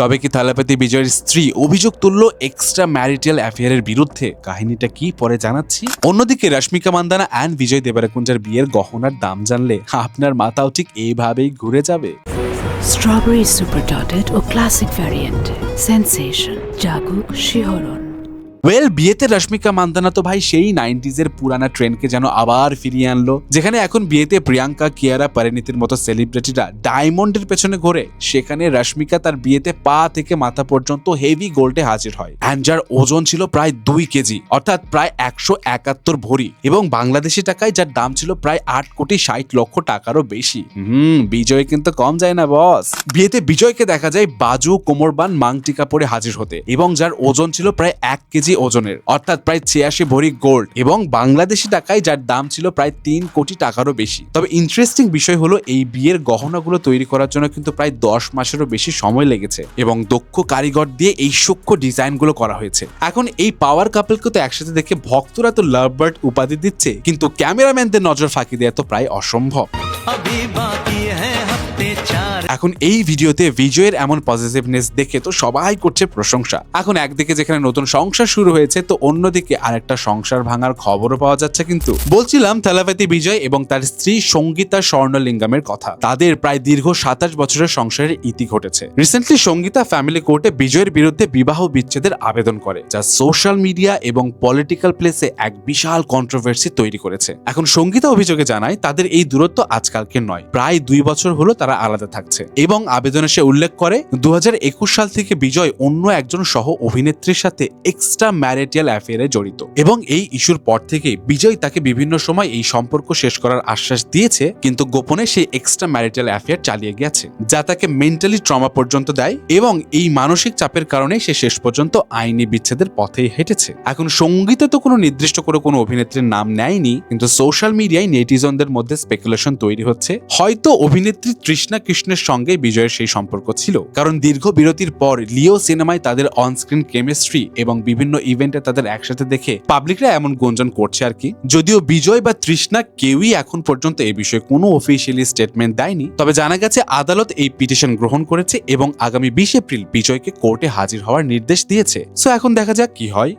তবে কি থালাপতি বিজয়ের স্ত্রী অভিযোগ তুলল এক্সট্রা ম্যারিটাল অ্যাফেয়ারের বিরুদ্ধে? কাহিনীটা কি পরে জানাচ্ছি। অন্যদিকে রশ্মিকা মান্দানা অ্যান্ড বিজয় দেবরাকুঞ্জার বিয়ের গহনার দাম জানলে আপনার মাথাও ঠিক এইভাবেই ঘুরে যাবে। স্ট্রবেরি সুপার ডটেড ও ক্লাসিক ভ্যারিয়েন্টে সেন্সেশন জাগুক শিহরণ। বিয়েতে রশ্মিকা মান্দানা তো ভাই সেই 90s এর পুরানা ট্রেন্ডকে যেন আবার ফিরিয়ে আনলো, যেখানে এখন বিয়েতে প্রিয়াঙ্কা, কিয়ারা, পরিণীতির মতো সেলিব্রিটিরা ডায়মন্ডের পেছনে ঘোরে, সেখানে রশ্মিকা তার বিয়েতে পা থেকে মাথা পর্যন্ত হেভি গোল্ডে হাজির হয়, অ্যান্ড যার ওজন ছিল প্রায় 2 কেজি অর্থাৎ প্রায় 171 ভরি, এবং বাংলাদেশি টাকায় যার দাম ছিল প্রায় 8,60,00,000 টাকারও বেশি। বিজয় কিন্তু কম যায় না বস। বিয়েতে বিজয়কে দেখা যায় বাজু, কোমরবান, মাংটিকা পরে হাজির হতে, এবং যার ওজন ছিল প্রায় 1 কেজি ওজনের অর্থাৎ প্রায় 86 ভরি গোল্ড, এবং বাংলাদেশি টাকায় যার দাম ছিল প্রায় 3 কোটি টাকারও বেশি। তবে ইন্টারেস্টিং বিষয় হলো এই বিয়ের গহনাগুলো তৈরি করার জন্য কিন্তু প্রায় 10 মাসেরও বেশি সময় লেগেছে, এবং দক্ষ কারিগর দিয়ে এই সূক্ষ্ম ডিজাইনগুলো করা হয়েছে। এখন এই পাওয়ার কাপলকে তো একসাথে দেখে ভক্তরা তো লাভ বার্ড উপাধি দিচ্ছে, কিন্তু ক্যামেরাম্যানদের নজর ফাঁকি দেওয়া তো প্রায় অসম্ভব। এখন এই ভিডিওতে বিজয়ের এমন পজিটিভনেস দেখে তো সবাই করছে প্রশংসা। এখন একদিকে যেখানে নতুন সংসার শুরু হয়েছে, তো অন্যদিকে আরেকটা সংসার ভাঙার খবরও পাওয়া যাচ্ছে। কিন্তু বলছিলাম থালাপতি বিজয় এবং তার স্ত্রী সঙ্গীতা স্বর্ণলিঙ্গমের কথা। তাদের প্রায় দীর্ঘ 27 বছরের সংসারের ইতি ঘটেছে। রিসেন্টলি সঙ্গীতা ফ্যামিলি কোর্টে বিজয়ের বিরুদ্ধে বিবাহ বিচ্ছেদের আবেদন করে, যা সোশ্যাল মিডিয়া এবং পলিটিক্যাল প্লেসে এক বিশাল কন্ট্রোভার্সি তৈরি করেছে। এখন সঙ্গীতা অভিযোগে জানায় তাদের এই দূরত্ব আজকালকে নয়, প্রায় 2 বছর হলো তারা আলাদা থাকছে, এবং আবেদনে সে উল্লেখ করে 2021 সাল থেকে বিজয় অন্য একজন সহ অভিনেত্রীর সাথে এক্সট্রা ম্যারিটাল অ্যাফেয়ারে জড়িত, এবং এই ইস্যুর পর থেকে বিজয় তাকে বিভিন্ন সময় এই সম্পর্ক শেষ করার আশ্বাস দিয়েছে, কিন্তু গোপনে সেই এক্সট্রা ম্যারিটাল অ্যাফেয়ার চালিয়ে গেছে, যা তাকে মেন্টালি ট্রমা পর্যন্ত দেয়, এবং এই মানসিক চাপের কারণে সে শেষ পর্যন্ত আইনি বিচ্ছেদের পথেই হেঁটেছে। এখন সঙ্গীতে তো কোনো নির্দিষ্ট করে কোনো অভিনেত্রীর নাম নেয়নি, কিন্তু সোশ্যাল মিডিয়ায় নেটিজনদের মধ্যে স্পেকুলেশন তৈরি হচ্ছে হয়তো অভিনেত্রী তৃষ্ণা কৃষ্ণের সঙ্গে বিজয়ের সেই সম্পর্ক ছিল, কারণ দীর্ঘ বিরতির পর লিও সিনেমায় তাদের অনস্ক্রিন কেমিস্ট্রি এবং বিভিন্ন ইভেন্টে তাদের একসাথে দেখে পাবলিকরা এমন গুঞ্জন করছে আর কি। যদিও বিজয় বা তৃষ্ণা কেউই এখন পর্যন্ত এই বিষয়ে কোনো অফিসিয়ালি স্টেটমেন্ট দেয়নি, তবে জানা গেছে আদালত এই পিটিশন গ্রহণ করেছে এবং আগামী 20 এপ্রিল বিজয়কে কোর্টে হাজির হওয়ার নির্দেশ দিয়েছে। সো এখন দেখা যাক কি হয়।